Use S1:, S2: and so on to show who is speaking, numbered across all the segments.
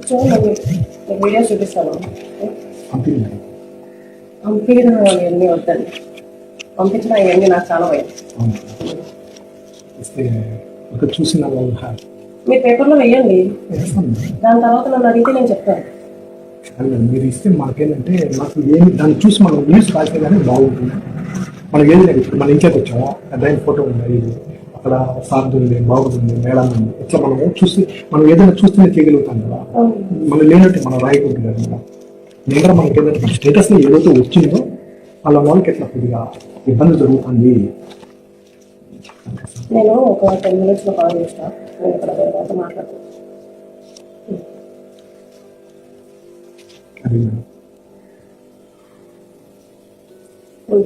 S1: చూడండి వీడియో చూపిస్తాను. పంపించడం ఇవన్నీ వద్దండి, పంపించడం ఇవన్నీ నాకు చాలా భయం.
S2: చూసిన
S1: మీ పేపర్లో వేయండి, దాని తర్వాత నన్ను అడిగితే నేను చెప్తాను.
S2: మీరు ఇస్తే మాకేంటంటే నాకు ఏమి దాన్ని చూసి మనం న్యూస్ రాస్తే కానీ బాగుంటుంది. మనం ఏది లేదు, ఇప్పుడు మన ఇంట్లోకి వచ్చాము, దాని ఫోటో ఉంది, అక్కడ సార్ ఉంది, బాగుంటుంది, మేడం ఉంది, ఇట్లా మనం చూసి మనం ఏదైనా చూస్తేనే చేయగలుగుతాం కదా. మనం లేనట్టు మనం రాయకుంటుంది కదా. నేను కూడా మనకి ఏంటంటే మన స్టేటస్లో ఏదైతే వచ్చిందో వాళ్ళ వాళ్ళకి ఎట్లా కొద్దిగా ఇబ్బంది జరుగుతుంది.
S1: నేను ఒక 10 minutes కాల్ చేస్తాను, నేను ఇక్కడ తర్వాత మాట్లాడుతాను.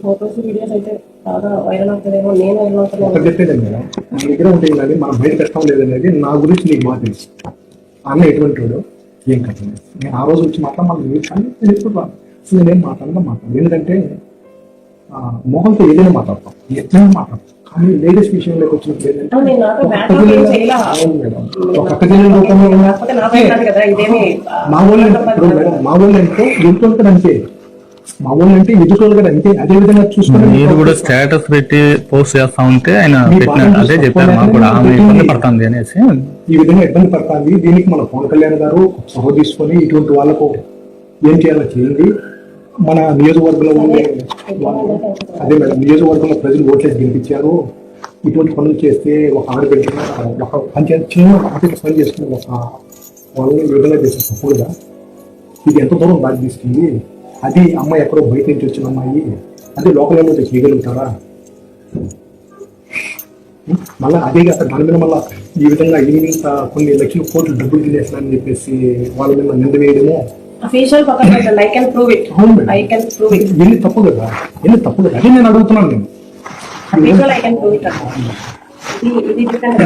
S1: ఫోటోస్ వీడియోస్ అయితే బాగా వైరల్ అవుతుందేమో, నేను వైరల్ అవుతాను
S2: చెప్పేదండి మేడం. మన దగ్గర ఉంటుంది కానీ మనం బయట కష్టం లేదనేది నా గురించి నీకు బాగా తెలుసు. అన్న ఎటువంటి వాడు ఏం కష్టం లేదు. నేను ఆ రోజు వచ్చి మాట్లాడమని మీరు కానీ నేను ఎప్పుడు అసలు నేనేం మాట్లాడడం ఎందుకంటే మొహంతో ఏదైనా మాట్లాడతాం, ఎట్లయినా మాట్లాడతాం. కానీ లేడీస్ విషయంలోకి వచ్చినప్పుడు ఏంటంటే మా వాళ్ళు ఎంతో ఎదుటోళ్ళు అంతే, మా వాళ్ళు అంటే ఎదుటోళ్ళు కూడా అంతే. అదే విధంగా చూసుకుని
S3: మీరు కూడా స్టేటస్ పెట్టి పోస్ట్ చేస్తా ఉంటే ఆయన అదే చెప్పారు మాకు కూడా ఆమె ఇబ్బంది పడుతుంది అనేసి.
S2: ఈ విధంగా ఇబ్బంది పడుతుంది. దీనికి మన పవన్ కళ్యాణ్ గారు సహో తీసుకొని ఇటువంటి వాళ్ళకు ఏం చేయాలో చేయండి. మన నియోజకవర్గంలో ఉండే అదే మేడం, నియోజకవర్గంలో ప్రజలు ఓట్లేసి గెలిపించారు. ఇటువంటి పనులు చేస్తే ఒక ఆడబిడ్డ ఒక పంచాయతీ చిన్న ఆర్థిక పని చేసుకుని ఒక వాళ్ళని విడుదల చేసే తప్పుడుగా ఇది ఎంత దూరం దారి తీసుకుంది. అది అమ్మాయి ఎక్కడో బయట నుంచి వచ్చిన అమ్మాయి, అదే లోకల్ ఏమైతే చేయగలుగుతారా? మళ్ళీ అదే కాక దాని మీద మళ్ళీ ఈ విధంగా ఇంత కొన్ని లక్షల కోట్లు డబ్బులు తినేస్తానని చెప్పేసి వాళ్ళ మీద నింద వేయడము ఎన్ని తప్పు కదా, అదే నేను అడుగుతున్నాను. నేను ఇది డిఫరెంట్